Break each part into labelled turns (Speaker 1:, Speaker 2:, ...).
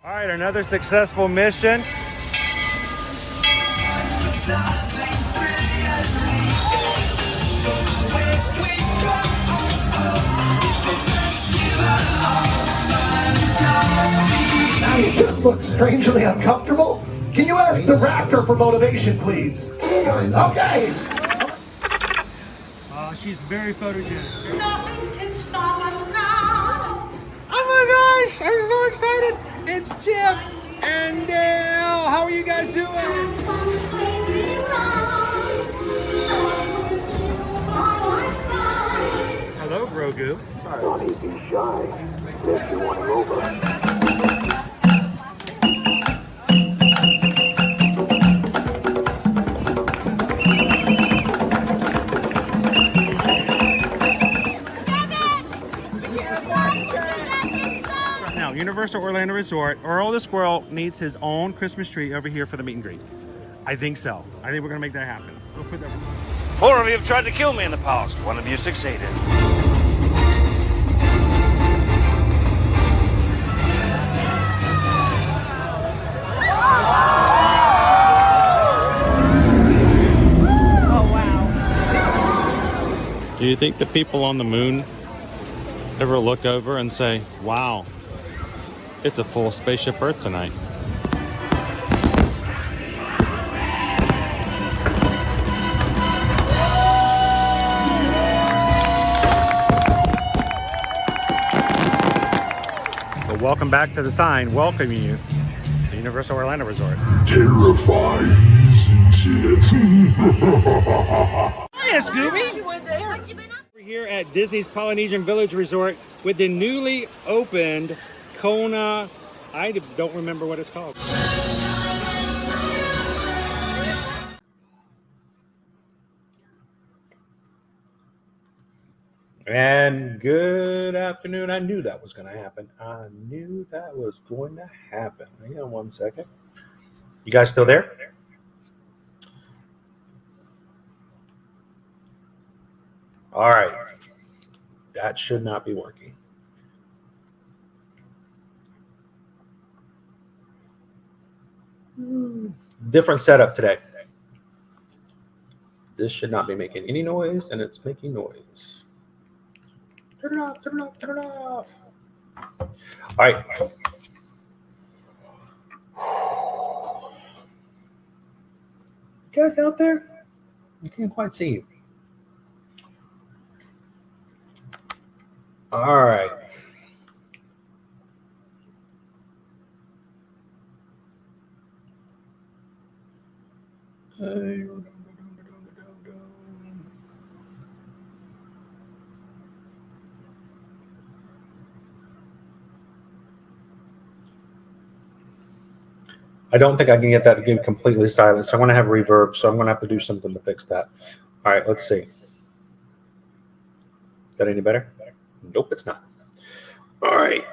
Speaker 1: All right, another successful mission.
Speaker 2: Now you just look strangely uncomfortable. Can you ask the raptor for motivation, please? Okay.
Speaker 1: She's very photogenic.
Speaker 3: Nothing can stop us now.
Speaker 1: Oh my gosh, I'm so excited. It's Chip and Dale. How are you guys doing? Hello, Grogu.
Speaker 2: Don't he be shy. If you want him over.
Speaker 1: Now, Universal Orlando Resort, Earl the Squirrel needs his own Christmas tree over here for the meet and greet. I think so. I think we're going to make that happen. We'll put that.
Speaker 4: 4 of you have tried to kill me in the past. 1 of you succeeded.
Speaker 1: Do you think the people on the moon ever look over and say, wow, it's a full spaceship Earth tonight? Well, welcome back to the sign welcoming you to Universal Orlando Resort.
Speaker 5: Terrifying, isn't it?
Speaker 1: Hiya, Scooby! We're here at Disney's Polynesian Village Resort with the newly opened Kona. I don't remember what it's called. And good afternoon. I knew that was going to happen. Hang on one second. You guys still there? All right. That should not be working. Different setup today. This should not be making any noise, and it's making noise. Turn it off, turn it off, turn it off. All right. You guys out there? I can't quite see you. All right. I don't think I can get that to get completely silent, so I'm going to have reverb, so I'm going to have to do something to fix that. All right, let's see. Is that any better? Nope, it's not. All right.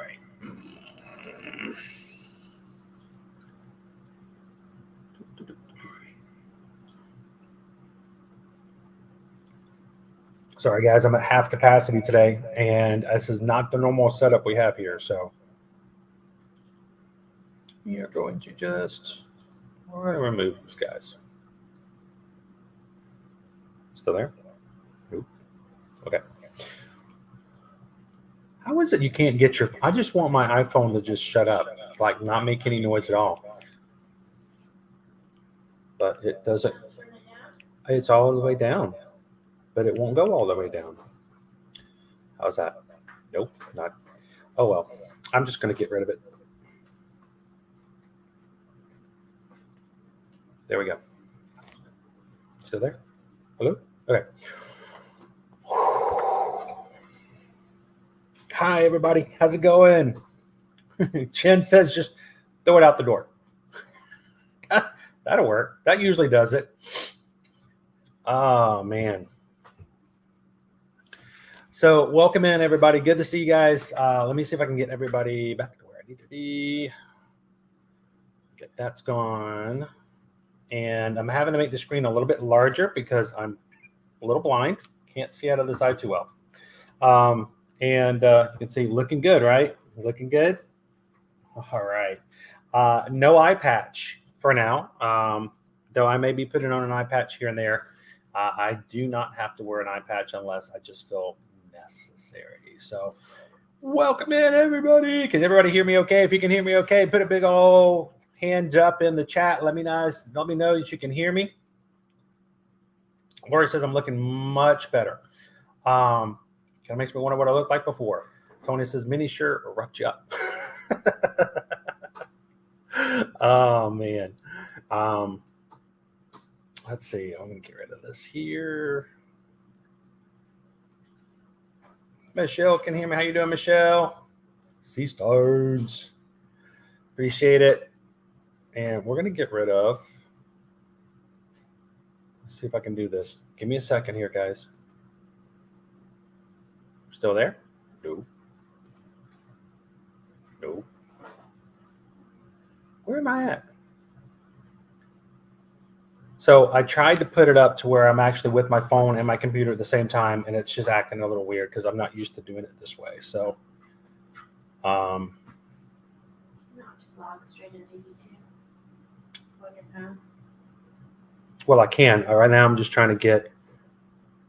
Speaker 1: Sorry, guys, I'm at half capacity today, and this is not the normal setup we have here, so we are going to just remove these guys. Still there? Nope. Okay. How is it you can't get your... I just want my iPhone to just shut up, like not make any noise at all. But it doesn't... It's all the way down, but it won't go all the way down. How's that? Nope, not... Oh, well. I'm just going to get rid of it. There we go. Still there? Hello? Okay. Hi, everybody. How's it going? Chen says just throw it out the door. That'll work. That usually does it. Oh, man. So welcome in, everybody. Good to see you guys. Let me see if I can get everybody back to where I need to be. Get that's gone. And I'm having to make the screen a little bit larger because I'm a little blind. Can't see out of this eye too well. And you can see looking good, right? Looking good. All right. No eye patch for now, though I may be putting on an eye patch here and there. I do not have to wear an eye patch unless I just feel necessary. So welcome in, everybody. Can everybody hear me okay? If you can hear me okay, put a big old hand up in the chat. Let me know that you can hear me. Lori says I'm looking much better. Kind of makes me wonder what I looked like before. Tony says mini shirt or roughed you up. Oh man. Let's see. I'm gonna get rid of this here. Michelle can hear me. How you doing, Michelle? C-Stars. Appreciate it. And we're gonna get rid of. Let's see if I can do this. Give me a second here, guys. Still there? No. No. Where am I at? So I tried to put it up to where I'm actually with my phone and my computer at the same time, and it's just acting a little weird because I'm not used to doing it this way. So,
Speaker 6: No, just log straight into YouTube on your phone.
Speaker 1: well, I can. Right now, I'm just trying to get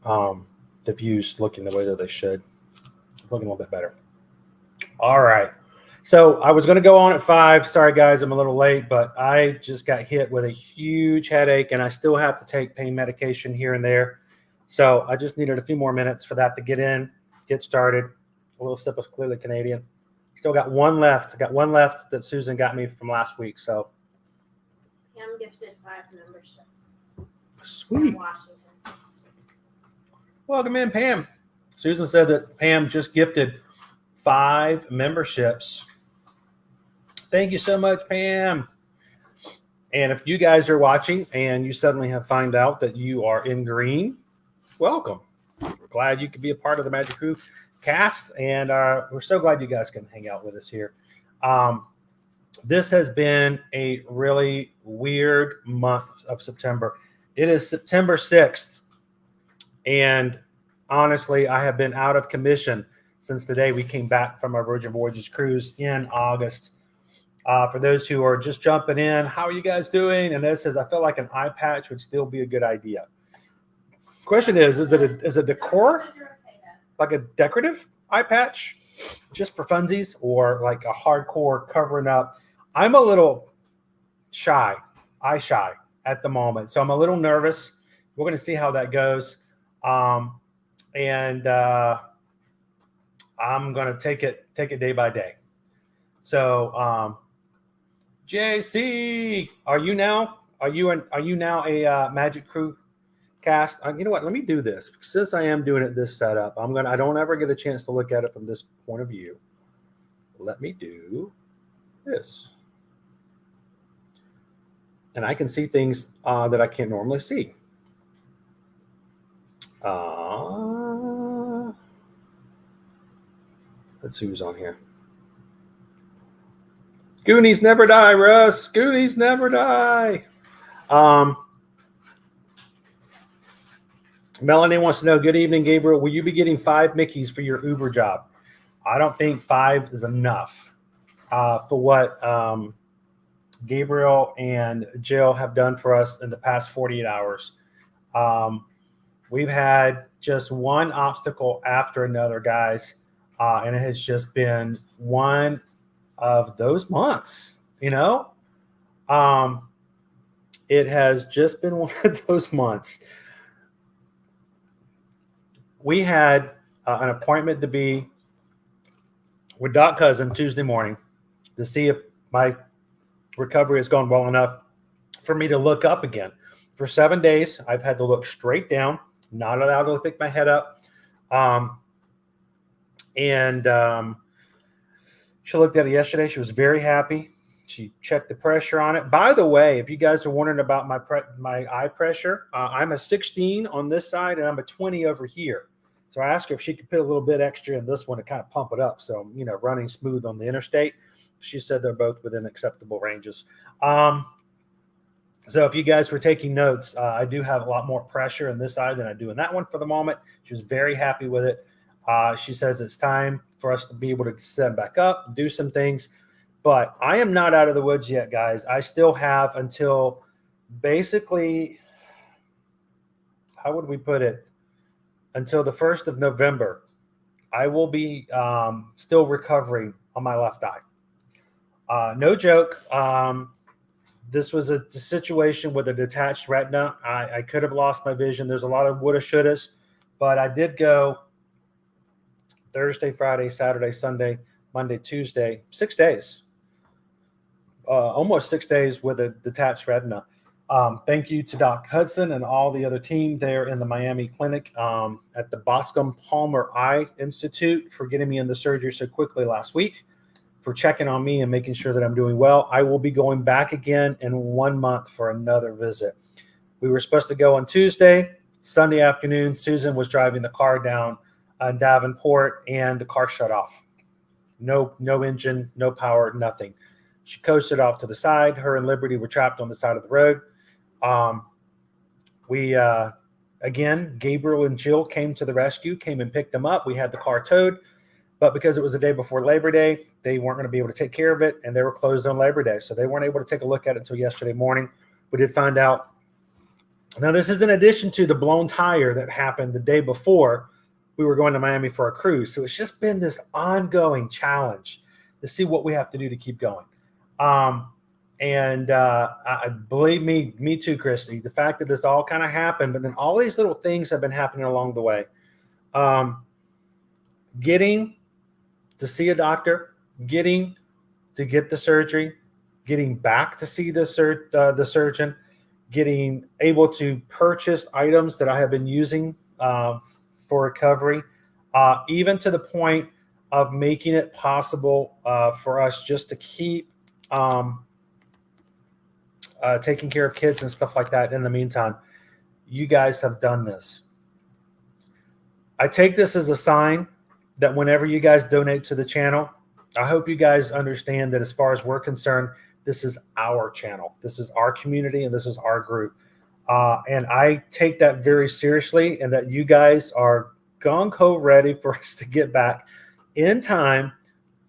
Speaker 1: the views looking the way that they should. Looking a little bit better. All right. So I was going to go on at 5. Sorry, guys, I'm a little late, but I just got hit with a huge headache, and I still have to take pain medication here and there. So I just needed a few more minutes for that to get started. A little sip of Clearly Canadian. Still got one left. I got one left that Susan got me from last week. So
Speaker 6: Pam gifted 5 memberships.
Speaker 1: sweet.
Speaker 6: From Washington.
Speaker 1: Welcome in, Pam. Susan said that Pam just gifted 5 memberships. Thank you so much, Pam. And if you guys are watching and you suddenly have found out that you are in green, welcome. We're glad you could be a part of the Magic Crew cast, and we're so glad you guys can hang out with us here. This has been a really weird month of September. It is September 6th, and honestly, I have been out of commission since the day we came back from our Virgin Voyages cruise in August. For those who are just jumping in, how are you guys doing? And this says, I feel like an eye patch would still be a good idea. Question is it a decor, like a decorative eye patch, just for funsies, or like a hardcore covering up? I'm a little eye shy at the moment, so I'm a little nervous. We're going to see how that goes, and I'm going to take it day by day. So, JC, are you now a Magic Crew cast? You know what? Let me do this. Since I am doing it this setup, I don't ever get a chance to look at it from this point of view. Let me do this. And I can see things that I can't normally see. Let's see who's on here. Goonies never die, Russ. Goonies never die. Melanie wants to know, good evening, Gabriel. Will you be getting 5 Mickeys for your Uber job? I don't think 5 is enough for what Gabriel and Jill have done for us in the past 48 hours. We've had just one obstacle after another, guys, and it has just been one of those months, you know. It has just been one of those months. We had an appointment to be with Doc Cousin Tuesday morning to see if my recovery has gone well enough for me to look up again. For 7 days, I've had to look straight down, not allowed to pick my head up. She looked at it yesterday. She was very happy. She checked the pressure on it. By the way, if you guys are wondering about my eye pressure, I'm a 16 on this side and I'm a 20 over here. So I asked her if she could put a little bit extra in this one to kind of pump it up. So, you know, running smooth on the interstate. She said they're both within acceptable ranges. So if you guys were taking notes, I do have a lot more pressure in this side than I do in that one for the moment. She was very happy with it. She says it's time for us to be able to set back up, do some things. But I am not out of the woods yet, guys. I still have until basically, how would we put it? Until the 1st of November, I will be still recovering on my left eye. No joke. This was a situation with a detached retina. I could have lost my vision. There's a lot of woulda, shouldas, but I did go Thursday, Friday, Saturday, Sunday, Monday, Tuesday, 6 days. Almost 6 days with a detached retina. Thank you to Doc Hudson and all the other team there in the Miami clinic at the Boscombe Palmer Eye Institute for getting me in the surgery so quickly last week, for checking on me and making sure that I'm doing well. I will be going back again in 1 month for another visit. We were supposed to go on Tuesday. Sunday afternoon, Susan was driving the car down on Davenport, and the car shut off. No engine, no power, nothing. She coasted off to the side. Her and Liberty were trapped on the side of the road. Again, Gabriel and Jill came to the rescue, came and picked them up. We had the car towed, but because it was the day before Labor Day, they weren't going to be able to take care of it, and they were closed on Labor Day, so they weren't able to take a look at it until yesterday morning. We did find out. Now, this is in addition to the blown tire that happened the day before we were going to Miami for a cruise. So it's just been this ongoing challenge to see what we have to do to keep going. I believe me too, Christy, the fact that this all kind of happened, but then all these little things have been happening along the way. Getting to see a doctor, getting to get the surgery, getting back to see the surgeon, getting able to purchase items that I have been using for recovery, even to the point of making it possible for us just to keep taking care of kids and stuff like that in the meantime. You guys have done this. I take this as a sign that whenever you guys donate to the channel, I hope you guys understand that as far as we're concerned, this is our channel. This is our community, and this is our group. And I take that very seriously, and that you guys are gung-ho ready for us to get back in time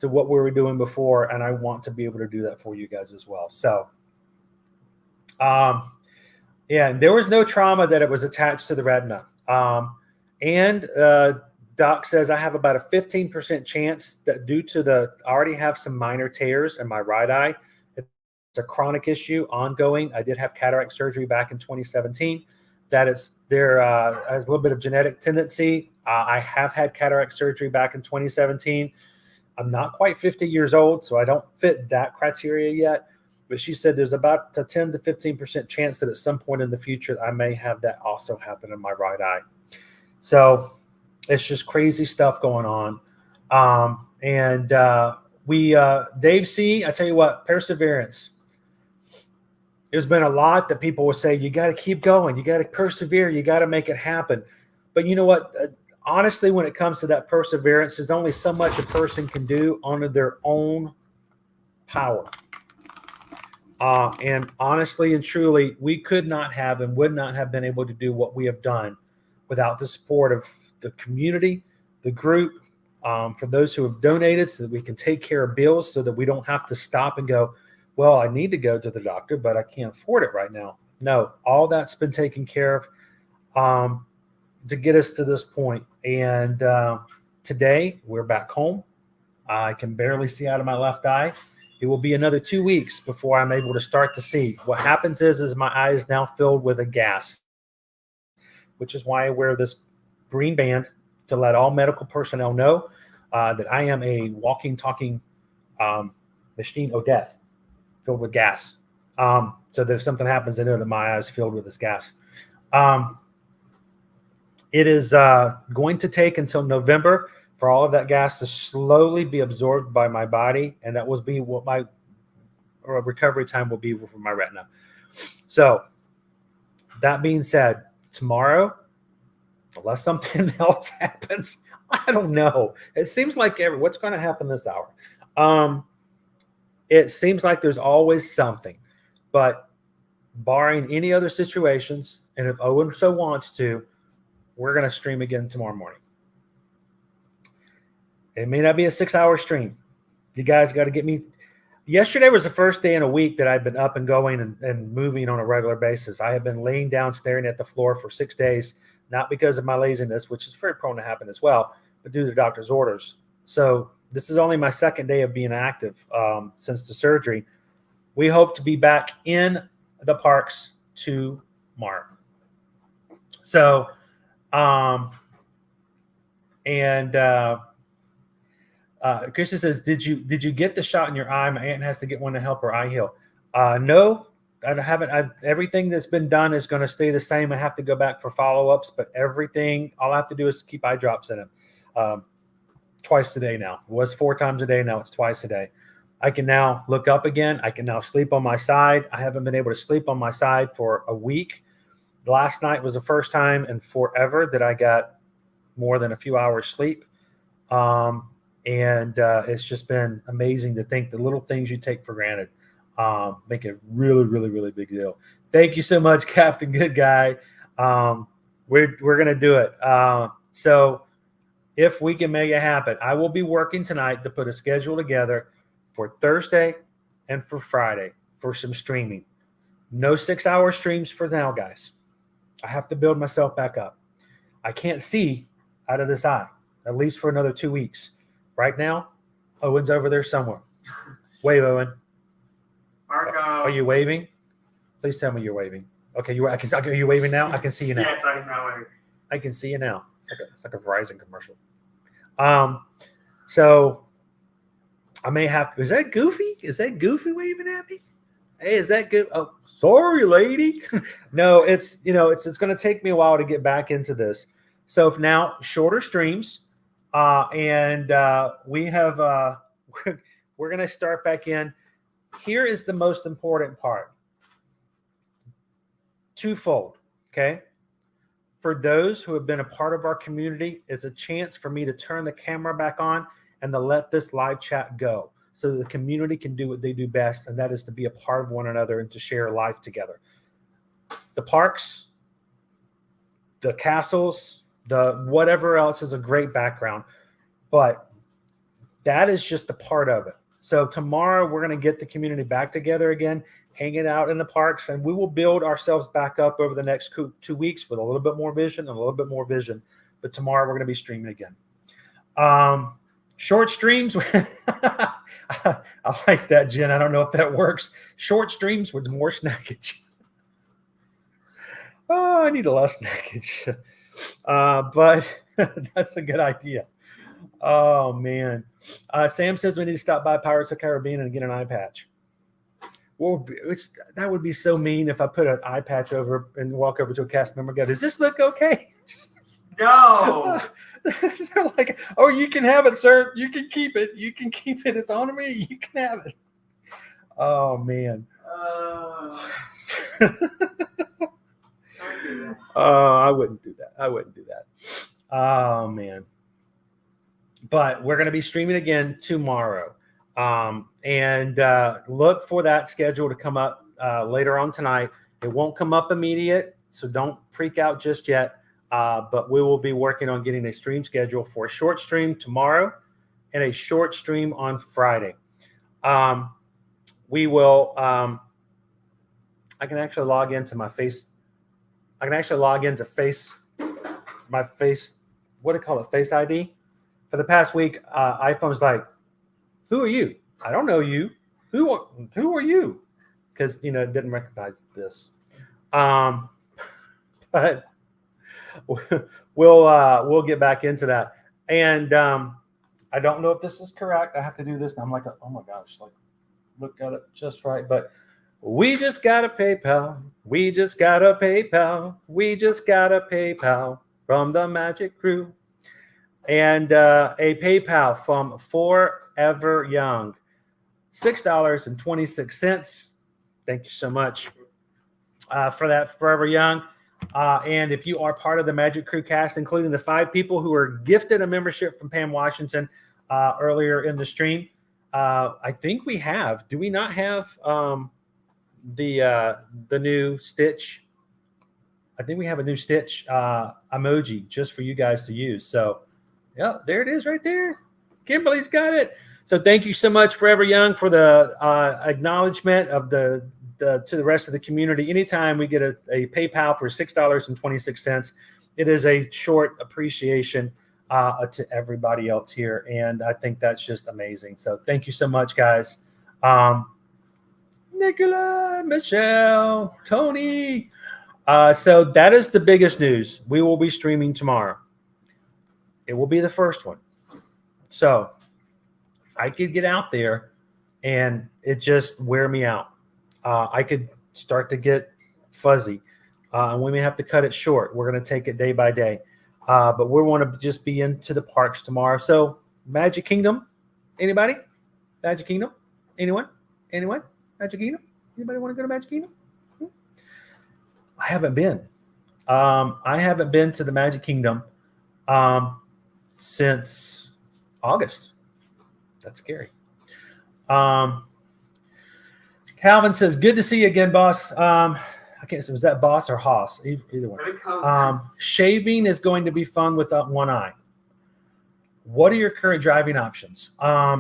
Speaker 1: to what we were doing before, and I want to be able to do that for you guys as well. So, yeah, there was no trauma that it was attached to the retina. Doc says I have about a 15% chance that due to I already have some minor tears in my right eye. It's a chronic issue, ongoing. I did have cataract surgery back in 2017. That is there a little bit of genetic tendency. I have had cataract surgery back in 2017. I'm not quite 50 years old, so I don't fit that criteria yet. But she said there's about a 10 to 15% chance that at some point in the future I may have that also happen in my right eye. So it's just crazy stuff going on. Dave C., I tell you what, perseverance. There's been a lot that people will say, you got to keep going. You got to persevere. You got to make it happen. But you know what? Honestly, when it comes to that perseverance, there's only so much a person can do under their own power. And honestly and truly, we could not have and would not have been able to do what we have done without the support of the community, the group, for those who have donated so that we can take care of bills, so that we don't have to stop and go, well, I need to go to the doctor, but I can't afford it right now. No, all that's been taken care of to get us to this point. And today we're back home. I can barely see out of my left eye. It will be another 2 weeks before I'm able to start to see. What happens is my eye is now filled with a gas, which is why I wear this green band to let all medical personnel know that I am a walking, talking machine of death filled with gas. So that if something happens, they know that my eye is filled with this gas. It is going to take until November for all of that gas to slowly be absorbed by my body, and that will be what my recovery time will be for my retina. So that being said, tomorrow, unless something else happens, I don't know. It seems like what's going to happen this hour? It seems like there's always something, but barring any other situations, and if Owen so wants to, we're going to stream again tomorrow morning. It may not be a 6-hour stream. You guys got to get me. Yesterday was the first day in a week that I've been up and going and moving on a regular basis. I have been laying down staring at the floor for 6 days, not because of my laziness, which is very prone to happen as well, but due to doctor's orders. So this is only my second day of being active since the surgery. We hope to be back in the parks tomorrow. So, Christian says, did you get the shot in your eye? My aunt has to get one to help her eye heal. No, I haven't. Everything that's been done is going to stay the same. I have to go back for follow-ups, but everything, all I have to do is keep eye drops in it twice a day now. It was 4 times a day. Now it's twice a day. I can now look up again. I can now sleep on my side. I haven't been able to sleep on my side for a week. Last night was the first time in forever that I got more than a few hours sleep. And it's just been amazing to think the little things you take for granted make it really, really, really big deal. Thank you so much, Captain Good Guy. We're going to do it. So if we can make it happen, I will be working tonight to put a schedule together for Thursday and for Friday for some streaming. No 6-hour streams for now, guys. I have to build myself back up. I can't see out of this eye, at least for another 2 weeks. Right now, Owen's over there somewhere. Wave, Owen.
Speaker 7: Marco.
Speaker 1: Are you waving? Please tell me you're waving. Okay, are you waving now? I can see you now.
Speaker 7: Yes, I know.
Speaker 1: I can see you now. It's like a Verizon commercial. So I may have to. Is that Goofy? Is that Goofy waving at me? Hey, is that good? Oh, sorry, lady. No, it's going to take me a while to get back into this. So now shorter streams, and we have we're going to start back in. Here is the most important part. Twofold, okay? For those who have been a part of our community, it's a chance for me to turn the camera back on and to let this live chat go so that the community can do what they do best, and that is to be a part of one another and to share life together. The parks, the castles, the whatever else is a great background, but that is just a part of it. So tomorrow we're going to get the community back together again, hanging out in the parks, and we will build ourselves back up over the next 2 weeks with a little bit more vision and a little bit more vision. But tomorrow we're going to be streaming again. Short streams. I like that, Jen. I don't know if that works. Short streams with more snackage. Oh, I need a less snackage. But that's a good idea. Oh, man. Sam says we need to stop by Pirates of the Caribbean and get an eye patch. Well, that would be so mean if I put an eye patch over and walk over to a cast member and go, does this look okay?
Speaker 7: No.
Speaker 1: They're like, oh, you can have it, sir. You can keep it. You can keep it. It's on me. You can have it. Oh, man. I wouldn't do that. I wouldn't do that. Oh, man. But we're going to be streaming again tomorrow. And look for that schedule to come up later on tonight. It won't come up immediate, so don't freak out just yet. But we will be working on getting a stream schedule for a short stream tomorrow and a short stream on Friday. We will. I can actually log into my face. I can actually log into my face. What do you call it? Face ID. For the past week, iPhone's like, "Who are you? I don't know you. Who are you?" Because it didn't recognize this. But we'll get back into that. And I don't know if this is correct. I have to do this. And I'm like, oh my gosh, like look at it just right. But we just got a PayPal. We just got a PayPal. We just got a PayPal from the Magic Crew. And a PayPal from Forever Young. $6.26. Thank you so much for that, Forever Young. And if you are part of the Magic Crew cast, including the 5 people who were gifted a membership from Pam Washington earlier in the stream, I think we have. Do we not have the new Stitch? I think we have a new Stitch emoji just for you guys to use. So, yeah, there it is right there. Kimberly's got it. So thank you so much, Forever Young, for the acknowledgement of to the rest of the community. Anytime we get a PayPal for $6.26, it is a short appreciation to everybody else here. And I think that's just amazing. So thank you so much, guys. Nicola, Michelle, Tony. So that is the biggest news. We will be streaming tomorrow. It will be the first one. So I could get out there and it just wear me out. I could start to get fuzzy. And we may have to cut it short. We're going to take it day by day. But we want to just be into the parks tomorrow. So Magic Kingdom, anybody? Magic Kingdom? Anyone? Magic Kingdom? Anybody want to go to Magic Kingdom? I haven't been. I haven't been to the Magic Kingdom since August. That's scary. Calvin says, good to see you again, boss. I can't say, was that boss or Haas? Either one. Shaving is going to be fun with one eye. What are your current driving options?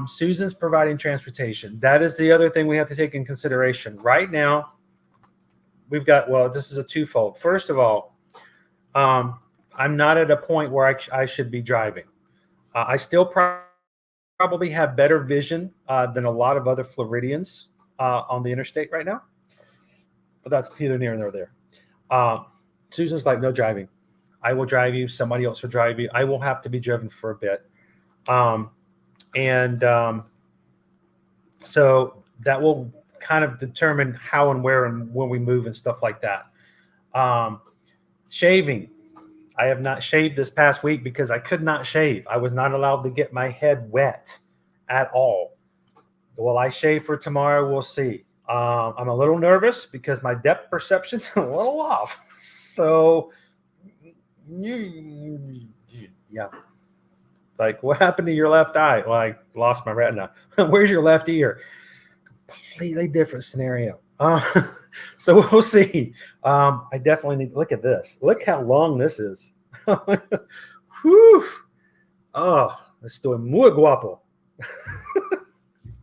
Speaker 1: Susan's providing transportation. That is the other thing we have to take in consideration. Right now, we've got, well, this is a twofold. First of all, I'm not at a point where I should be driving. I still probably have better vision than a lot of other Floridians on the interstate right now. But that's neither near nor there. Susan's like, no driving. I will drive you. Somebody else will drive you. I will have to be driven for a bit. So that will kind of determine how and where and when we move and stuff like that. Shaving. I have not shaved this past week because I could not shave. I was not allowed to get my head wet at all. Will I shave for tomorrow? We'll see. I'm a little nervous because my depth perception's a little off. So, yeah. Like, what happened to your left eye? Well, I lost my retina. Where's your left ear? Completely different scenario. So we'll see. I definitely need to look at this. Look how long this is. Whew. Oh, estoy muy guapo.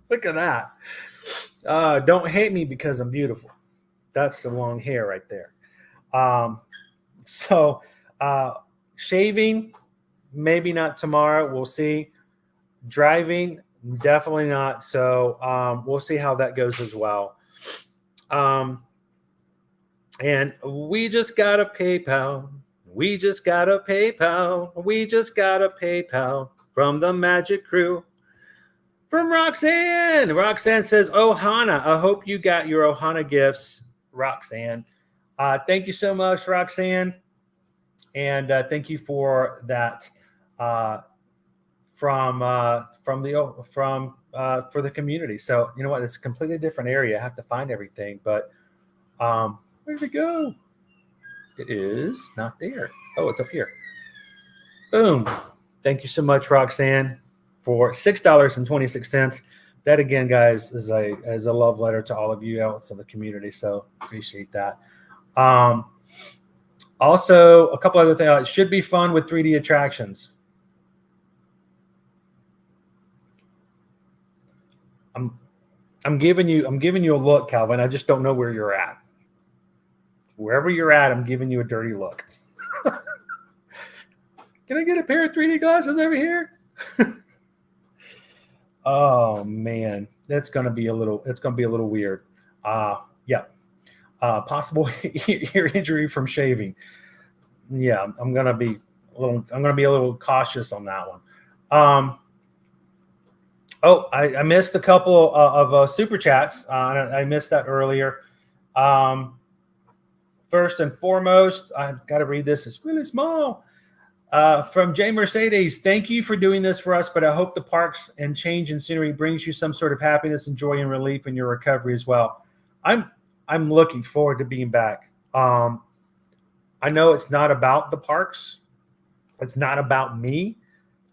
Speaker 1: Look at that. Don't hate me because I'm beautiful. That's the long hair right there. So shaving, maybe not tomorrow. We'll see. Driving, definitely not. So we'll see how that goes as well. And we just got a PayPal. We just got a PayPal. We just got a PayPal from the Magic Crew. From Roxanne. Roxanne says, Ohana. I hope you got your Ohana gifts, Roxanne. Thank you so much, Roxanne. And thank you for that for the community. So you know what? It's a completely different area. I have to find everything, but where'd it go? It is not there. Oh, it's up here. Boom. Thank you so much, Roxanne, for $6.26. That again, guys, is a love letter to all of you else in the community. So appreciate that. Also, a couple other things. It should be fun with 3D attractions. I'm giving you a look, Calvin. I just don't know where you're at. Wherever you're at, I'm giving you a dirty look. Can I get a pair of 3D glasses over here? Oh man, it's gonna be a little weird. Yeah. Possible ear injury from shaving. Yeah, I'm gonna be a little cautious on that one. Oh, I missed a couple of super chats. I missed that earlier. First and foremost, I've got to read this. It's really small. From Jay Mercedes, thank you for doing this for us, but I hope the parks and change in scenery brings you some sort of happiness and joy and relief in your recovery as well. I'm looking forward to being back. I know it's not about the parks. It's not about me,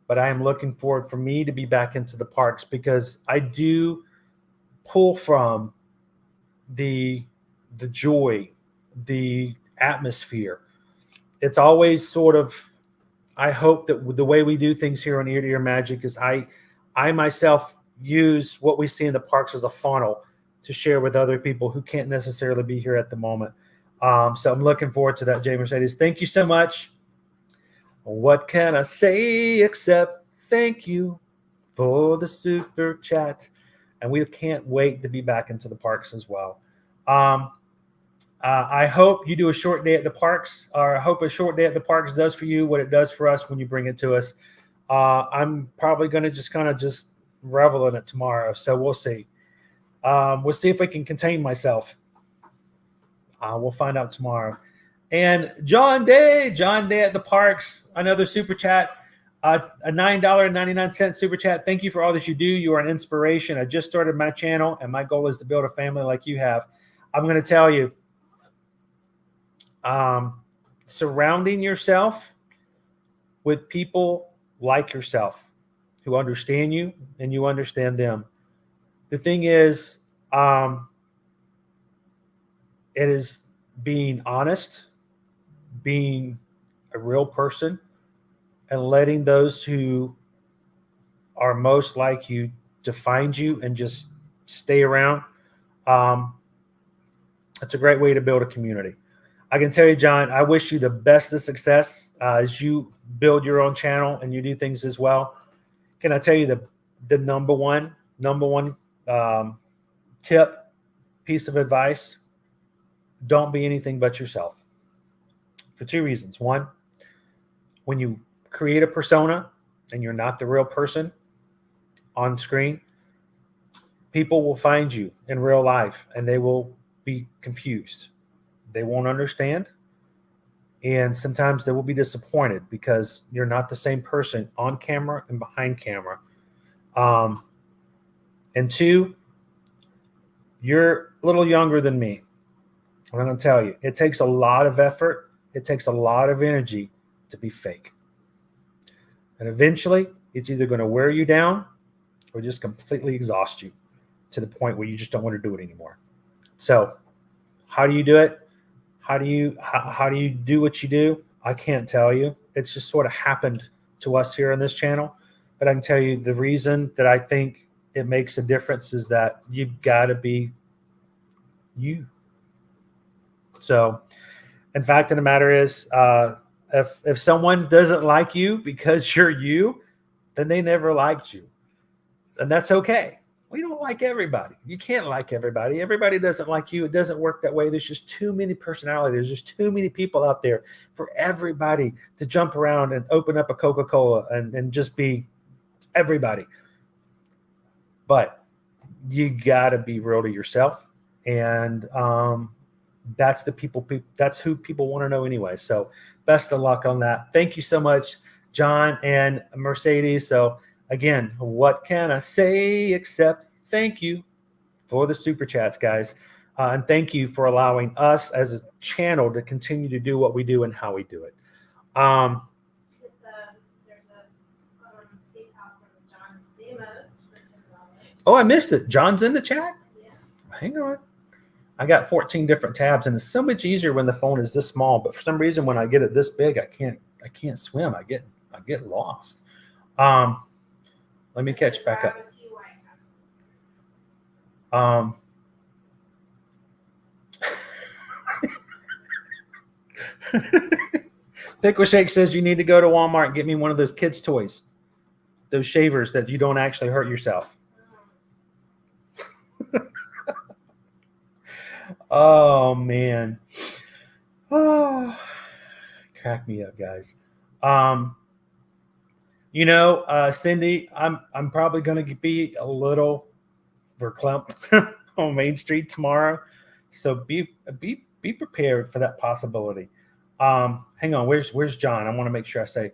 Speaker 1: but I am looking forward for me to be back into the parks because I do pull from the joy, the atmosphere. It's always sort of, I hope that the way we do things here on Ear to Ear Magic is I myself use what we see in the parks as a funnel to share with other people who can't necessarily be here at the moment. So I'm looking forward to that, Jay Mercedes. Thank you so much. What can I say except thank you for the super chat? And we can't wait to be back into the parks as well. I hope you do a short day at the parks, or I hope a short day at the parks does for you what it does for us when you bring it to us. I'm probably going to just revel in it tomorrow. So we'll see. We'll see if we can contain myself. We'll find out tomorrow. And John Day at the parks, another super chat, a $9.99 super chat. Thank you for all that you do. You are an inspiration. I just started my channel, and my goal is to build a family like you have. I'm going to tell you, surrounding yourself with people like yourself who understand you and you understand them. The thing is, it is being honest, being a real person, and letting those who are most like you to find you and just stay around. That's a great way to build a community. I can tell you, John, I wish you the best of success as you build your own channel and you do things as well. Can I tell you the number one tip, piece of advice? Don't be anything but yourself. For two reasons. One, when you create a persona and you're not the real person on screen, people will find you in real life and they will be confused. They won't understand. And sometimes they will be disappointed because you're not the same person on camera and behind camera. And two, you're a little younger than me. I'm going to tell you, it takes a lot of effort. It takes a lot of energy to be fake. And eventually, it's either going to wear you down or just completely exhaust you to the point where you just don't want to do it anymore. So how do you do it? How do you do what you do? I can't tell you. It's just sort of happened to us here on this channel. But I can tell you the reason that I think it makes a difference is that you've got to be you. So, in fact of the matter is, if someone doesn't like you because you're you, then they never liked you. And that's okay. We don't like everybody. You can't like everybody. Everybody doesn't like you. It doesn't work that way. There's just too many personalities. There's too many people out there for everybody to jump around and open up a Coca-Cola and just be everybody. But you got to be real to yourself. And that's that's who people want to know anyway. So best of luck on that. Thank you so much, John and Mercedes. So again, what can I say except thank you for the super chats, guys. And thank you for allowing us as a channel to continue to do what we do and how we do it.
Speaker 6: There's a PayPal from John Stamos for $10.
Speaker 1: Oh, I missed it. John's in the chat?
Speaker 6: Yeah.
Speaker 1: Hang on. I got 14 different tabs, and it's so much easier when the phone is this small. But for some reason, when I get it this big, I can't swim. I get lost. Let me catch back up. Pickle Shake says you need to go to Walmart and get me one of those kids' toys, those shavers that you don't actually hurt yourself. Oh man, oh, crack me up, guys. Cindy, I'm probably going to be a little verklempt on Main Street tomorrow, so be prepared for that possibility. Hang on, where's John? I want to make sure I say,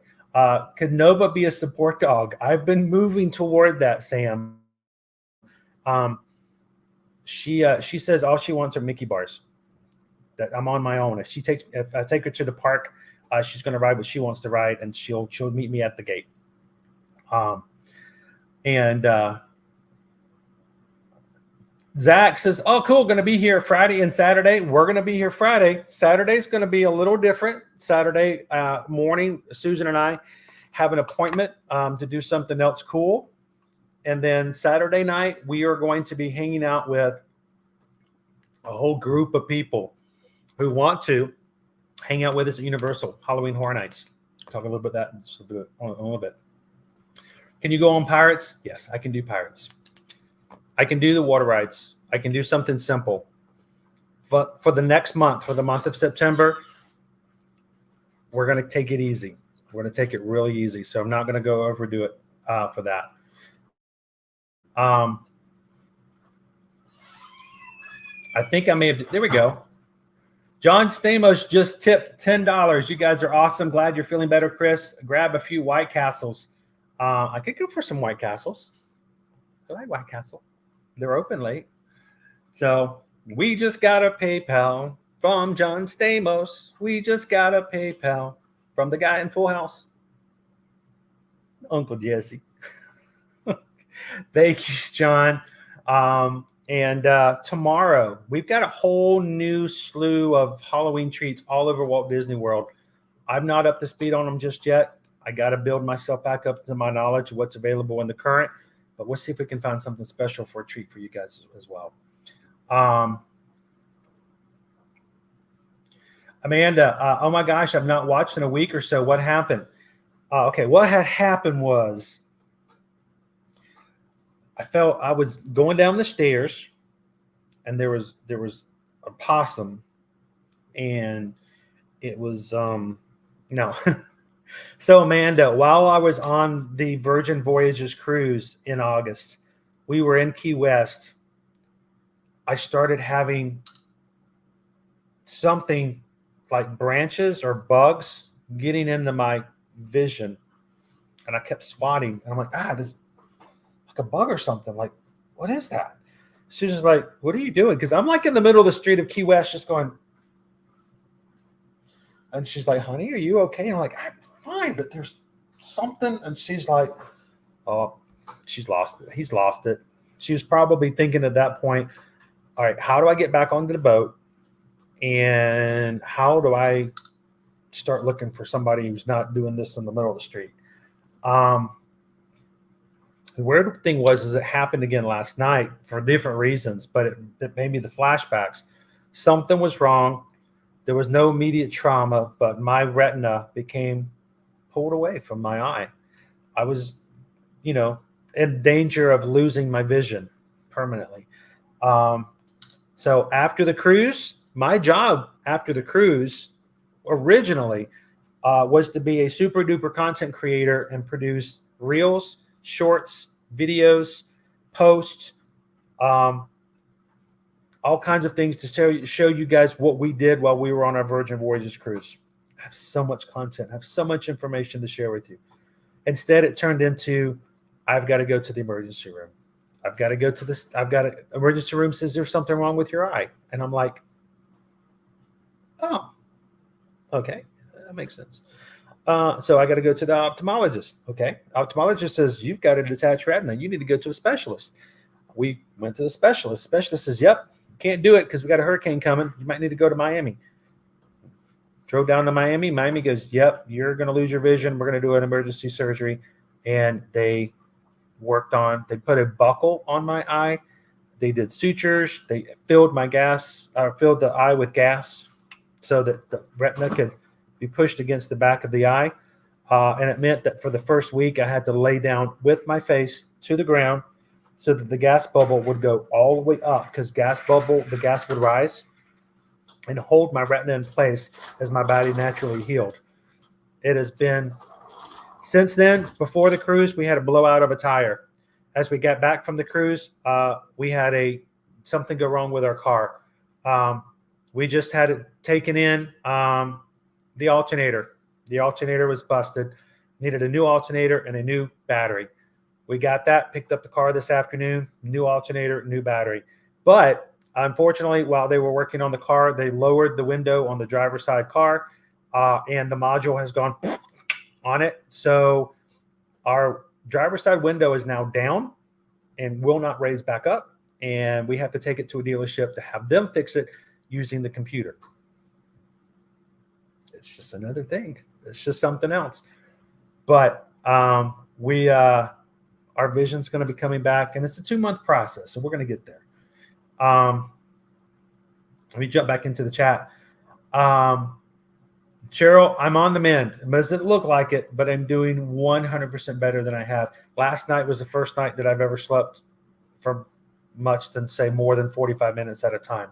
Speaker 1: could Nova be a support dog? I've been moving toward that, Sam. She says all she wants are Mickey bars. That I'm on my own. If I take her to the park, she's going to ride what she wants to ride, and she'll meet me at the gate. Zach says, "Oh, cool, going to be here Friday and Saturday." We're going to be here Friday. Saturday's going to be a little different. Saturday morning, Susan and I have an appointment to do something else cool, And then Saturday night, we are going to be hanging out with a whole group of people who want to hang out with us at Universal Halloween Horror Nights. Talk a little bit about that just a little bit. Can you go on Pirates? Yes, I can do Pirates. I can do the water rides. I can do something simple. But for the next month, for the month of September, we're going to take it easy. We're going to take it really easy. So I'm not going to go overdo it for that. I think I may have. There we go. John Stamos just tipped $10. You guys are awesome. Glad you're feeling better, Chris. Grab a few White Castles. I could go for some White Castles. I like White Castle. They're open late. So we just got a PayPal from John Stamos. We just got a PayPal from the guy in Full House, Uncle Jesse. Thank you, John. And tomorrow, we've got a whole new slew of Halloween treats all over Walt Disney World. I'm not up to speed on them just yet. I got to build myself back up to my knowledge of what's available in the current. But we'll see if we can find something special for a treat for you guys as well. Amanda, oh my gosh, I've not watched in a week or so. What happened? Okay, what had happened was I felt I was going down the stairs, and there was a possum, and it was no. So Amanda, while I was on the Virgin Voyages cruise in August, we were in Key West. I started having something like branches or bugs getting into my vision, and I kept swatting, and I'm like, this like a bug or something. Like, what is that? Susan's like, what are you doing? Because I'm like in the middle of the street of Key West, just going. And she's like, honey, are you okay? And I'm like, I'm fine, but there's something. And she's like, oh, she's lost it. He's lost it. She was probably thinking at that point, all right, how do I get back onto the boat? And how do I start looking for somebody who's not doing this in the middle of the street? The weird thing is it happened again last night for different reasons, but it made me the flashbacks. Something was wrong. There was no immediate trauma, but my retina became pulled away from my eye. I was, in danger of losing my vision permanently. So after the cruise, my job after the cruise originally was to be a super duper content creator and produce reels, shorts, videos, posts, all kinds of things to show you guys what we did while we were on our Virgin Voyages cruise. I have so much content. I have so much information to share with you. Instead, it turned into, I've got to go to the emergency room. I've got to go to this. Emergency room says there's something wrong with your eye. And I'm like, oh, okay. That makes sense. So I got to go to the ophthalmologist. Okay. Ophthalmologist says, you've got a detached retina. You need to go to a specialist. We went to the specialist. Specialist says, yep, can't do it because we got a hurricane coming. You might need to go to Miami. Drove down to Miami. Miami goes, yep, you're going to lose your vision. We're going to do an emergency surgery. And they put a buckle on my eye. They did sutures. They filled filled the eye with gas so that the retina could be pushed against the back of the eye. And it meant that for the first week, I had to lay down with my face to the ground so that the gas bubble would go all the way up, because the gas would rise and hold my retina in place as my body naturally healed. It has been, since then, before the cruise, we had a blowout of a tire. As we got back from the cruise, we had something go wrong with our car. We just had it taken in, the alternator. The alternator was busted, needed a new alternator and a new battery. We got that, picked up the car this afternoon, new alternator, new battery. But unfortunately, while they were working on the car, they lowered the window on the driver's side car, and the module has gone on it. So our driver's side window is now down and will not raise back up. And we have to take it to a dealership to have them fix it using the computer. It's just another thing. It's just something else. But we our vision's going to be coming back, and it's a 2-month process, so we're going to get there. Let me jump back into the chat. Cheryl, I'm on the mend. It doesn't look like it, but I'm doing 100% better than I have. Last night was the first night that I've ever slept for much than, say, more than 45 minutes at a time.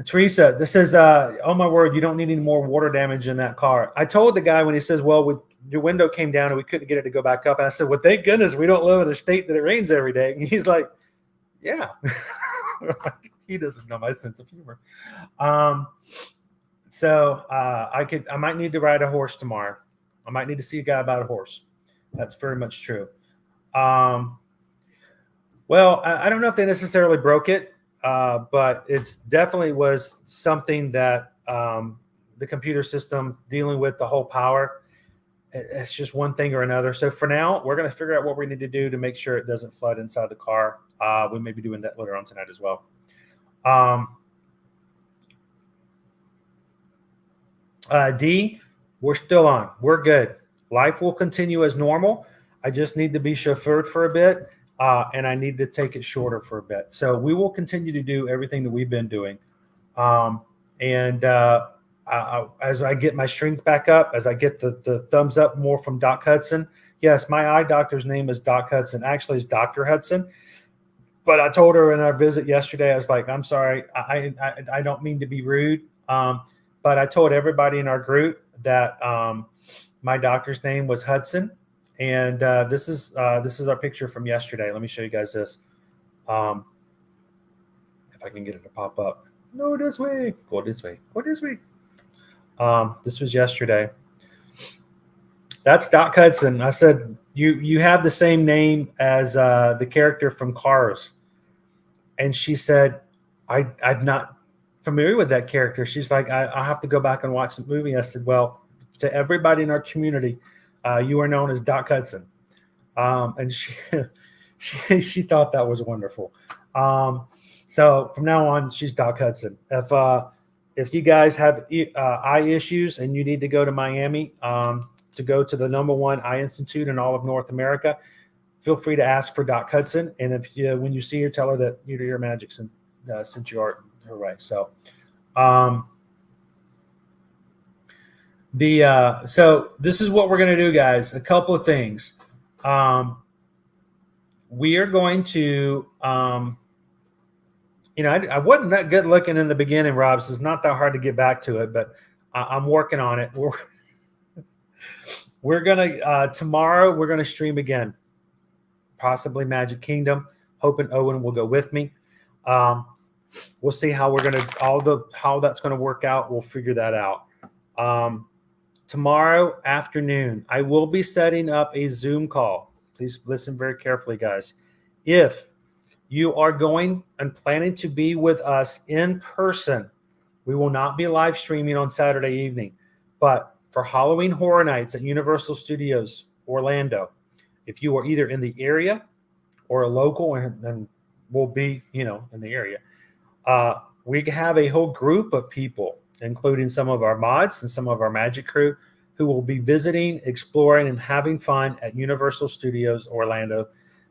Speaker 1: Teresa, this is, oh my word, you don't need any more water damage in that car. I told the guy when he says, well, your window came down and we couldn't get it to go back up. And I said, well, thank goodness we don't live in a state that it rains every day. And he's like, yeah. He doesn't know my sense of humor. I might need to ride a horse tomorrow. I might need to see a guy about a horse. That's very much true. Well, I don't know if they necessarily broke it, but it's definitely was something that the computer system dealing with the whole power. It's just one thing or another. So for now, we're going to figure out what we need to do to make sure it doesn't flood inside the car. We may be doing that later on tonight as well. D, we're still on. We're good. Life will continue as normal. I just need to be chauffeured for a bit, and I need to take it shorter for a bit. So we will continue to do everything that we've been doing. As I get my strength back up, as I get the thumbs up more from Doc Hudson. Yes, my eye doctor's name is Doc Hudson. Actually, it's Dr. Hudson. But I told her in our visit yesterday, I was like, I'm sorry, I don't mean to be rude. But I told everybody in our group that my doctor's name was Hudson. And this is our picture from yesterday. Let me show you guys this. If I can get it to pop up. No, this way. Go this way. Go this way. This was yesterday. That's Doc Hudson. I said, you have the same name as the character from Cars. And she said, I'm not familiar with that character. She's like, I'll have to go back and watch the movie. I said, well, to everybody in our community, you are known as Doc Hudson. And she thought that was wonderful. So from now on, she's Doc Hudson. If you guys have eye issues and you need to go to Miami to go to the #1 eye institute in all of North America, feel free to ask for Doc Hudson. And if when you see her, tell her that your magic sent you her way. So, so this is what we're going to do, guys. A couple of things. We are going to, I wasn't that good looking in the beginning, Rob, so it's not that hard to get back to it, but I'm working on it. We're going to, tomorrow, we're going to stream again, possibly Magic Kingdom, hoping Owen will go with me. We'll see how we're going to, how that's going to work out. We'll figure that out. Tomorrow afternoon, I will be setting up a Zoom call. Please listen very carefully, guys. If you are going and planning to be with us in person, we will not be live streaming on Saturday evening. But for Halloween Horror Nights at Universal Studios Orlando, if you are either in the area or a local and will be, in the area, we have a whole group of people, including some of our mods and some of our Magic crew, who will be visiting, exploring, and having fun at Universal Studios Orlando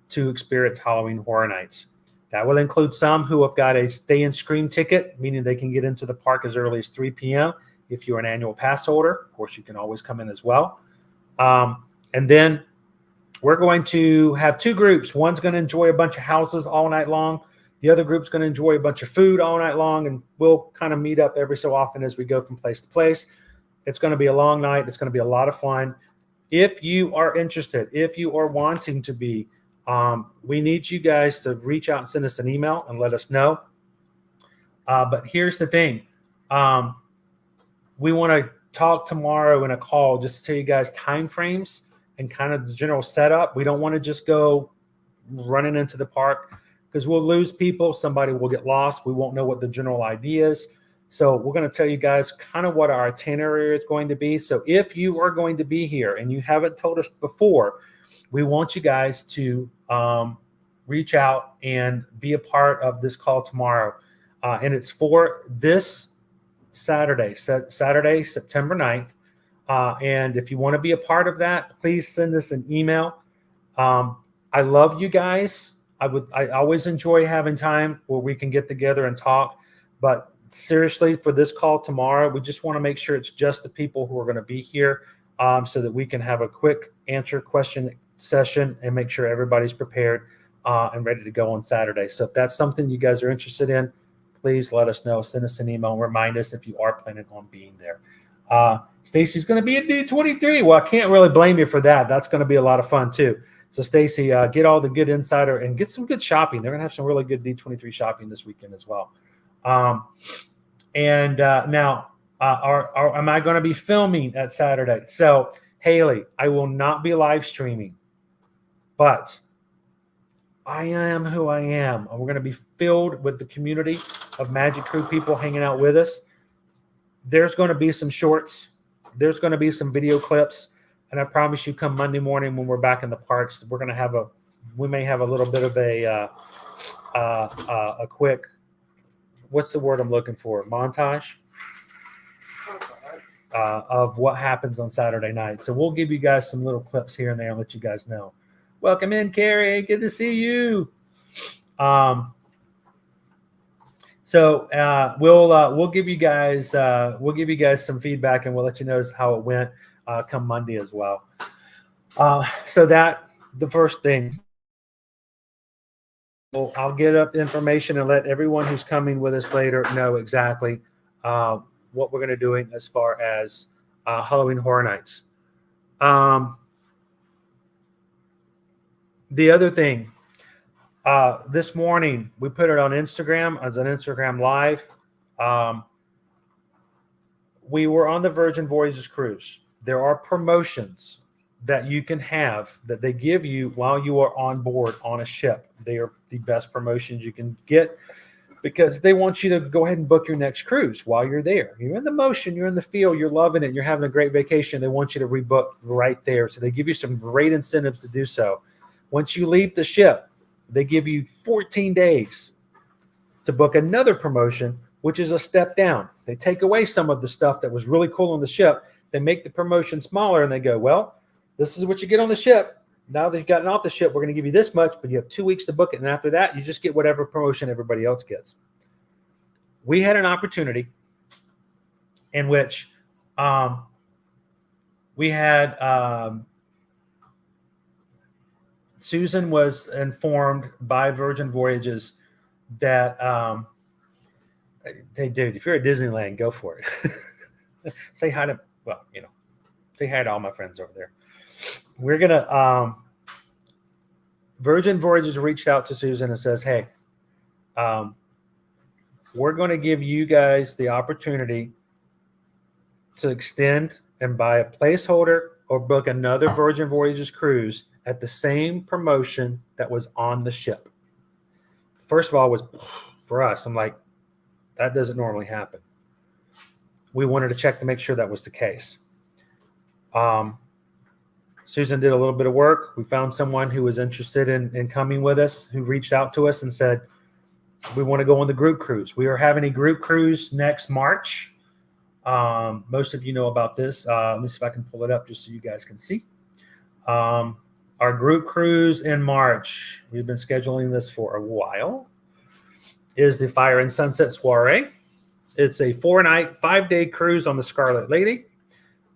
Speaker 1: to experience Halloween Horror Nights. That will include some who have got a stay-and-scream ticket, meaning they can get into the park as early as 3 p.m. If you're an annual pass holder, of course, you can always come in as well. And then we're going to have two groups. One's going to enjoy a bunch of houses all night long. The other group's going to enjoy a bunch of food all night long, and we'll kind of meet up every so often as we go from place to place. It's going to be a long night. It's going to be a lot of fun. If you are interested, if you are wanting to be, we need you guys to reach out and send us an email and let us know. But here's the thing. We want to talk tomorrow in a call just to tell you guys time frames and kind of the general setup. We don't want to just go running into the park because we'll lose people. Somebody will get lost. We won't know what the general idea is. So we're going to tell you guys kind of what our itinerary is going to be. So if you are going to be here and you haven't told us before, we want you guys to reach out and be a part of this call tomorrow. And it's for this Saturday, September 9th. And if you want to be a part of that, please send us an email. I love you guys. I always enjoy having time where we can get together and talk. But seriously, for this call tomorrow, we just want to make sure it's just the people who are going to be here, so that we can have a quick answer question session and make sure everybody's prepared and ready to go on Saturday. So if that's something you guys are interested in, please let us know. Send us an email and remind us if you are planning on being there. Stacy's going to be at D23. Well, I can't really blame you for that. That's going to be a lot of fun too. So Stacy, get all the good insider and get some good shopping. They're going to have some really good D23 shopping this weekend as well. Now, am I going to be filming at Saturday? So Haley, I will not be live streaming, but I am who I am. We're going to be filled with the community of Magic Crew people hanging out with us. There's going to be some shorts. There's going to be some video clips. And I promise you, come Monday morning when we're back in the parks, we're going to we may have a little bit of a quick, what's the word I'm looking for? Montage of what happens on Saturday night. So we'll give you guys some little clips here and there and let you guys know. Welcome in, Carrie. Good to see you. So we'll give you guys some feedback, and we'll let you know how it went come Monday as well. So that the first thing. Well, I'll get up the information and let everyone who's coming with us later know exactly what we're going to be doing as far as Halloween Horror Nights. The other thing, this morning we put it on Instagram as an Instagram Live. We were on the Virgin Voyages cruise. There are promotions that you can have that they give you while you are on board on a ship. They are the best promotions you can get because they want you to go ahead and book your next cruise while you're there. You're in the motion, you're in the feel, you're loving it, you're having a great vacation. They want you to rebook right there. So they give you some great incentives to do so. Once you leave the ship, they give you 14 days to book another promotion, which is a step down. They take away some of the stuff that was really cool on the ship. They make the promotion smaller and they go, well, this is what you get on the ship. Now that you've gotten off the ship, we're going to give you this much, but you have 2 weeks to book it. And after that, you just get whatever promotion everybody else gets. We had an opportunity in which we had Susan was informed by Virgin Voyages that, hey, dude, if you're at Disneyland, go for it. Say hi to, say hi to all my friends over there. We're going to, Virgin Voyages reached out to Susan and says, hey, we're going to give you guys the opportunity to extend and buy a placeholder or book another Virgin Voyages cruise at the same promotion that was on the ship. First of all, was for us, I'm like, that doesn't normally happen. We wanted to check to make sure that was the case. Susan did a little bit of work. We found someone who was interested in coming with us, who reached out to us and said, we want to go on the group cruise. We are having a group cruise next March. Most of you know about this. Let me see if I can pull it up just so you guys can see. Our group cruise in March, we've been scheduling this for a while, is the Fire and Sunset Soiree. It's a 4-night, 5-day cruise on the Scarlet Lady.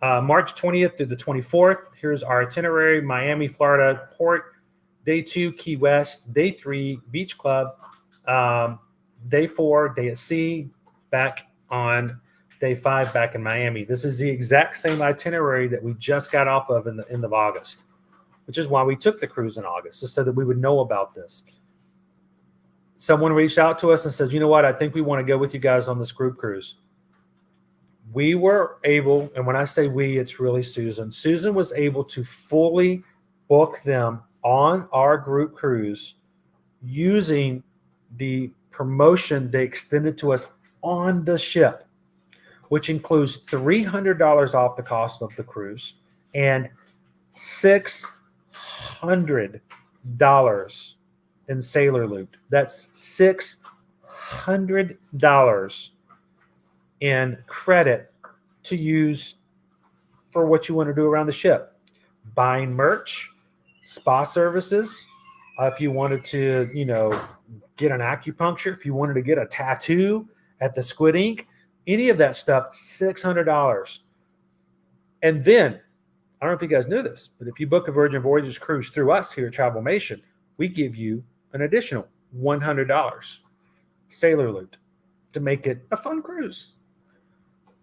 Speaker 1: March 20th through the 24th. Here's our itinerary: Miami, Florida, Port. Day 2, Key West. Day 3, Beach Club. Day 4, day at sea. Back on day 5, back in Miami. This is the exact same itinerary that we just got off of in the end of August, which is why we took the cruise in August, just so that we would know about this. Someone reached out to us and said, you know what, I think we want to go with you guys on this group cruise. We were able, and when I say we, it's really Susan. Susan was able to fully book them on our group cruise using the promotion they extended to us on the ship, which includes $300 off the cost of the cruise and $600 in sailor loot. That's $600 in credit to use for what you want to do around the ship. Buying merch, spa services. If you wanted to, get an acupuncture, if you wanted to get a tattoo at the Squid Ink, any of that stuff, $600. And then, I don't know if you guys knew this, but if you book a Virgin Voyages cruise through us here at Travelmation, we give you an additional $100 sailor loot to make it a fun cruise.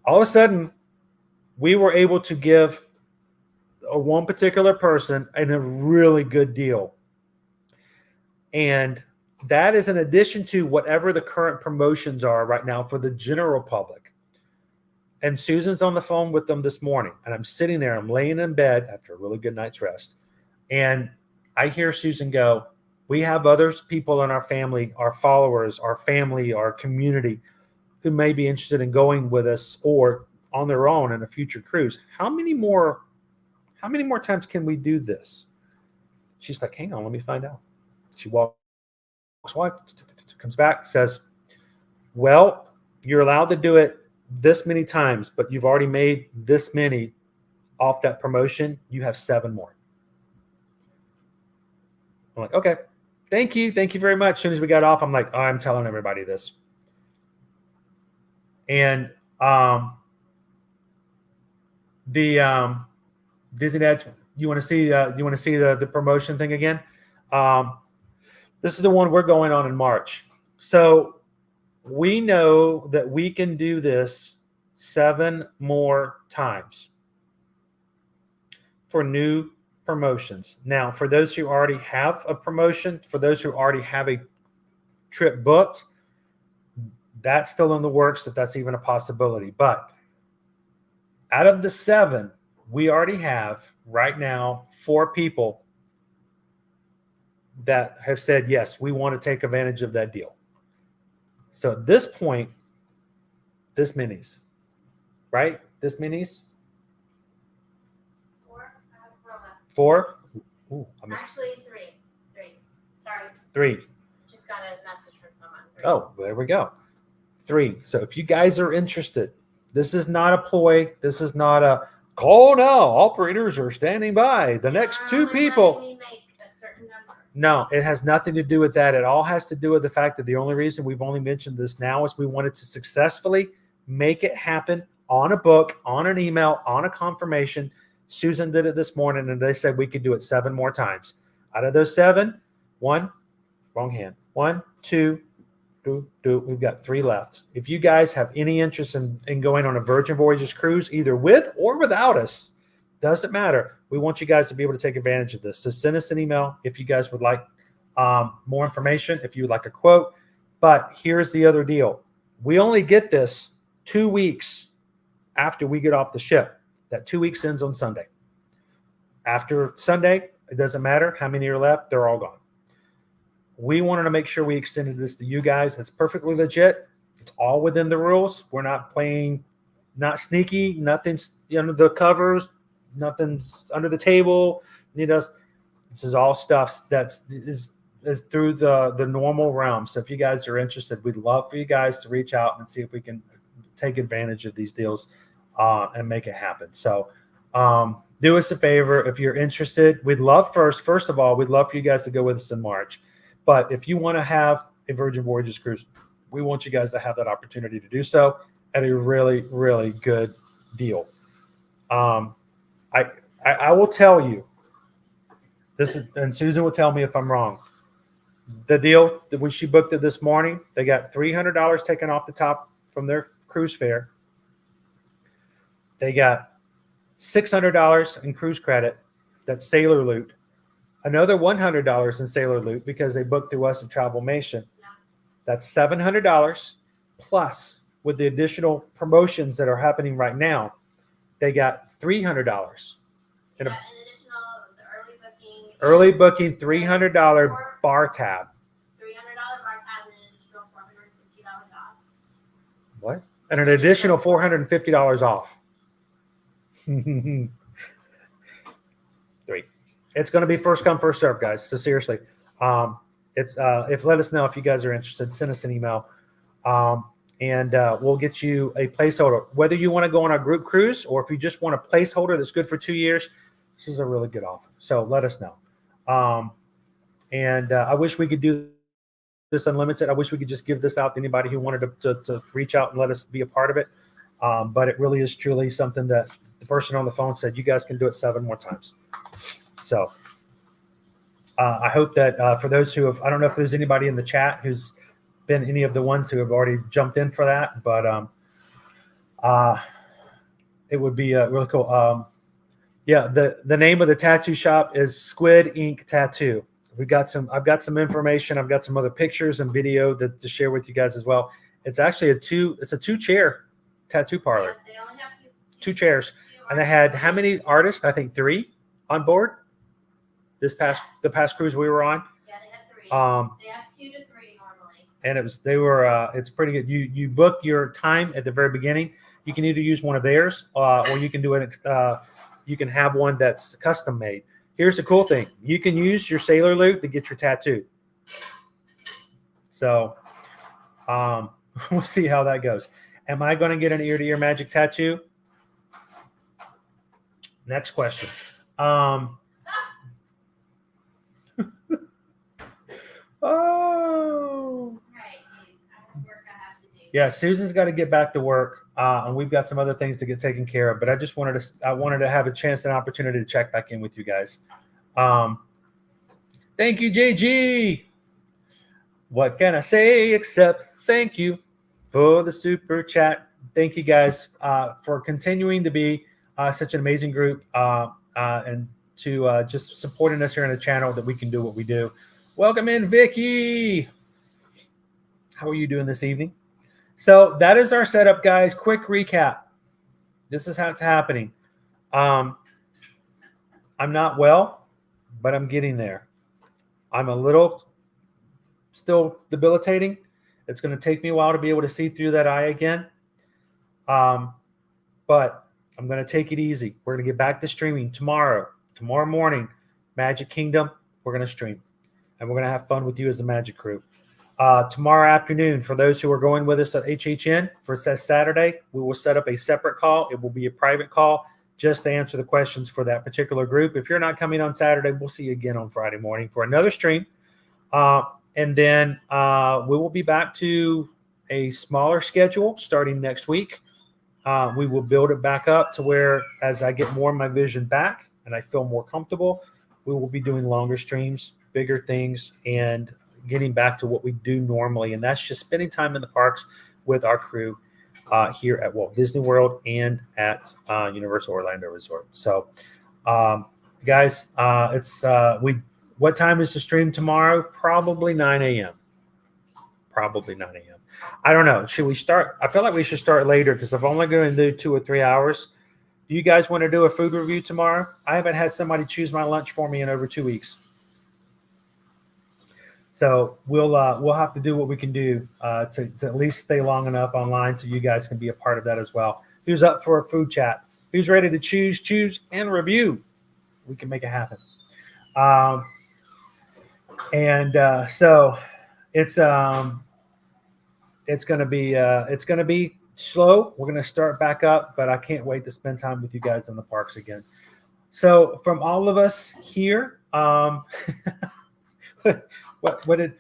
Speaker 1: All of a sudden, we were able to give one particular person a really good deal. And that is in addition to whatever the current promotions are right now for the general public. And Susan's on the phone with them this morning. And I'm sitting there, I'm laying in bed after a really good night's rest. And I hear Susan go, we have other people in our family, our followers, our family, our community who may be interested in going with us or on their own in a future cruise. How many more times can we do this? She's like, hang on, let me find out. She walks, comes back, says, well, you're allowed to do it this many times, but you've already made this many off that promotion. You have 7 more. I'm like, okay, thank you. Thank you very much. As soon as we got off, I'm like, oh, I'm telling everybody this. And Disney Dads, you want to see the promotion thing again? This is the one we're going on in March. So we know that we can do this 7 more times for new promotions. Now, for those who already have a promotion, for those who already have a trip booked, that's still in the works, if that's even a possibility. But out of the 7, we already have right now 4 people that have said, yes, we want to take advantage of that deal. So at this point, this minis, right? This minis?
Speaker 6: 4. I have 4 left.
Speaker 1: 4? Ooh, I missed.
Speaker 6: Actually, 3. 3. Sorry.
Speaker 1: 3.
Speaker 6: Just got a message from someone. 3.
Speaker 1: Oh, there we go. 3. So if you guys are interested, this is not a ploy. This is not a call now. Operators are standing by. The next 2 people.
Speaker 6: Me make a certain number.
Speaker 1: No, it has nothing to do with that. It all has to do with the fact that the only reason we've only mentioned this now is we wanted to successfully make it happen on a book, on an email, on a confirmation. Susan did it this morning, and they said we could do it 7 more times. Out of those 7, 1, wrong hand, 1, 2, we've got 3 left. If you guys have any interest in going on a Virgin Voyages cruise, either with or without us, doesn't matter. We want you guys to be able to take advantage of this. So send us an email if you guys would like more information, if you would like a quote. But here's the other deal. We only get this 2 weeks after we get off the ship. That 2 weeks ends on Sunday. After Sunday, it doesn't matter how many are left. They're all gone. We wanted to make sure we extended this to you guys. It's perfectly legit. It's all within the rules. We're not playing, not sneaky. Nothing's under the covers. Nothing's under the table. This is all stuff that is through the normal realm. So if you guys are interested, we'd love for you guys to reach out and see if we can take advantage of these deals and make it happen. So do us a favor if you're interested. We'd love first of all, we'd love for you guys to go with us in March. But if you want to have a Virgin Voyages cruise, we want you guys to have that opportunity to do so at a really, really good deal. I will tell you, this is, and Susan will tell me if I'm wrong. The deal that when she booked it this morning, they got $300 taken off the top from their cruise fare. They got $600 in cruise credit. That's sailor loot. Another $100 in sailor loot because they booked through us at Travelmation. That's $700 plus with the additional promotions that are happening right now. They got $300.
Speaker 6: An additional early booking
Speaker 1: $300 bar tab.
Speaker 6: $300 bar tab and an additional $450 off.
Speaker 1: What? And an additional $450 off. 3. It's going to be first come, first serve, guys. So seriously, let us know if you guys are interested. Send us an email. and we'll get you a placeholder. Whether you want to go on our group cruise or if you just want a placeholder that's good for 2 years, this is a really good offer. So let us know. And I wish we could do this unlimited. I wish we could just give this out to anybody who wanted to reach out and let us be a part of it. But it really is truly something that the person on the phone said, you guys can do it 7 more times. So I hope that for those who have, I don't know if there's anybody in the chat who's been any of the ones who have already jumped in for that, but it would be really cool. Yeah, the name of the tattoo shop is Squid Ink Tattoo. I've got some information. I've got some other pictures and video to share with you guys as well. It's actually a 2-chair tattoo parlor.
Speaker 6: They only have
Speaker 1: 2 chairs. And they had how many artists? I think 3 on board. The past cruise we were on.
Speaker 6: Yeah, they have 3. They have 2 to 3 normally.
Speaker 1: And it's pretty good. You book your time at the very beginning. You can either use one of theirs or you can do you can have one that's custom made. Here's the cool thing. You can use your sailor loop to get your tattoo. So we'll see how that goes. Am I going to get an ear-to-ear magic tattoo? Next question. Oh.
Speaker 6: Right. I have work I have to do.
Speaker 1: Yeah, Susan's got to get back to work, and we've got some other things to get taken care of. But I just wanted to have a chance and opportunity to check back in with you guys. Thank you, JG. What can I say except thank you for the super chat. Thank you guys for continuing to be such an amazing group and to just supporting us here on the channel that we can do what we do. Welcome in, Vicky. How are you doing this evening? So that is our setup, guys. Quick recap. This is how it's happening. I'm not well, but I'm getting there. I'm a little still debilitating. It's going to take me a while to be able to see through that eye again. But I'm going to take it easy. We're going to get back to streaming tomorrow morning, Magic Kingdom. We're going to stream. And we're going to have fun with you as the Magic crew. Tomorrow afternoon, for those who are going with us at HHN for Saturday, we will set up a separate call. It will be a private call just to answer the questions for that particular group. If you're not coming on Saturday, we'll see you again on Friday morning for another stream. And then we will be back to a smaller schedule starting next week. We will build it back up to where as I get more of my vision back and I feel more comfortable, we will be doing longer streams, bigger things, and getting back to what we do normally. And that's just spending time in the parks with our crew here at Walt Disney World and at Universal Orlando Resort. So, guys, what time is the stream tomorrow? Probably 9 a.m. Probably 9 a.m. I don't know. Should we start? I feel like we should start later because I'm only going to do 2 or 3 hours. Do you guys want to do a food review tomorrow? I haven't had somebody choose my lunch for me in over 2 weeks. So we'll have to do what we can do to at least stay long enough online so you guys can be a part of that as well. Who's up for a food chat? Who's ready to choose, and review? We can make it happen. So it's going to be slow. We're going to start back up, but I can't wait to spend time with you guys in the parks again. So from all of us here, what did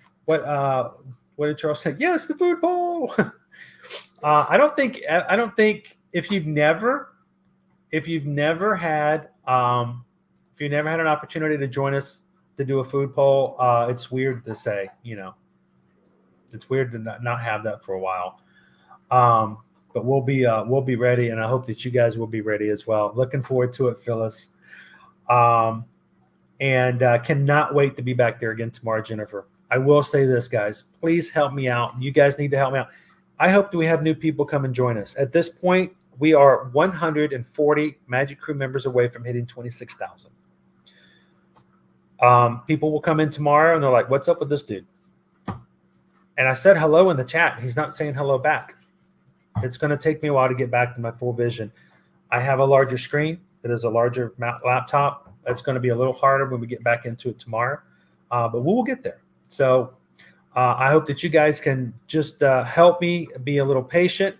Speaker 1: Charles say? Yes, the food bowl. I don't think if you've never had an opportunity to join us to do a food poll, it's weird to say, it's weird to not have that for a while. But we'll be ready, and I hope that you guys will be ready as well. Looking forward to it, Phyllis. And cannot wait to be back there again tomorrow, Jennifer. I will say this, guys. Please help me out. You guys need to help me out. I hope that we have new people come and join us. At this point, we are 140 Magic Crew members away from hitting 26,000. People will come in tomorrow, and they're like, what's up with this dude? And I said hello in the chat. He's not saying hello back. It's going to take me a while to get back to my full vision. I have a larger screen. It is a larger laptop. It's going to be a little harder when we get back into it tomorrow, but we will get there. So I hope that you guys can just help me be a little patient,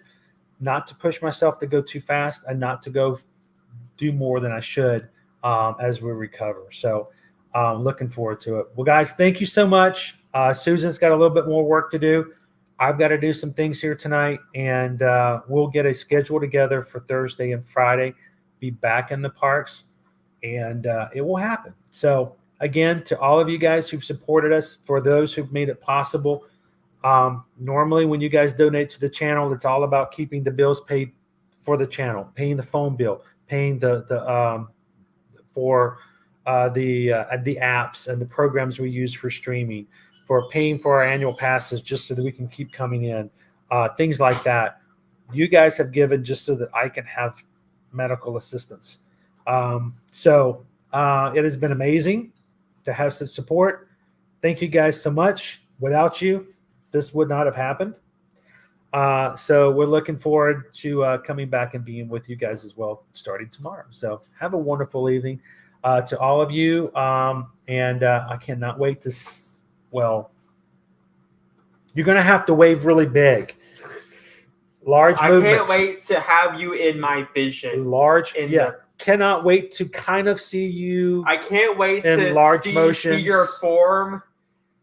Speaker 1: not to push myself to go too fast and not to go do more than I should as we recover. So looking forward to it. Well, guys, thank you so much. Susan's got a little bit more work to do. I've got to do some things here tonight, and we'll get a schedule together for Thursday and Friday, be back in the parks, and it will happen. So again, to all of you guys who've supported us, for those who've made it possible, normally when you guys donate to the channel, it's all about keeping the bills paid for the channel, paying the phone bill, paying the apps and the programs we use for streaming, for paying for our annual passes just so that we can keep coming in, things like that. You guys have given just so that I can have medical assistance. So it has been amazing to have such support. Thank you guys so much. Without you, this would not have happened. So we're looking forward to coming back and being with you guys as well starting tomorrow. So have a wonderful evening to all of you. And I cannot wait to, well, you're going to have to wave really big. Large movements.
Speaker 8: I can't wait to have you in my vision.
Speaker 1: Large, cannot wait to kind of see you.
Speaker 8: I can't wait
Speaker 1: in
Speaker 8: to
Speaker 1: large
Speaker 8: see
Speaker 1: motions.
Speaker 8: your form.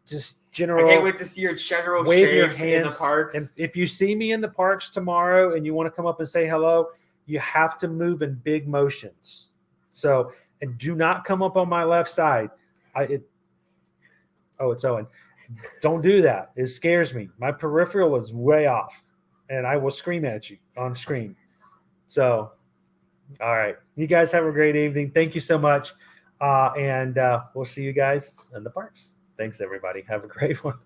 Speaker 1: Just general.
Speaker 8: I can't wait to see your general
Speaker 1: wave
Speaker 8: shape
Speaker 1: your hands
Speaker 8: in the parks.
Speaker 1: And if you see me in the parks tomorrow and you want to come up and say hello, you have to move in big motions. So, and do not come up on my left side. It's Owen. Don't do that. It scares me. My peripheral is way off, and I will scream at you on screen. So, all right. You guys have a great evening. Thank you so much. And we'll see you guys in the parks. Thanks, everybody. Have a great one.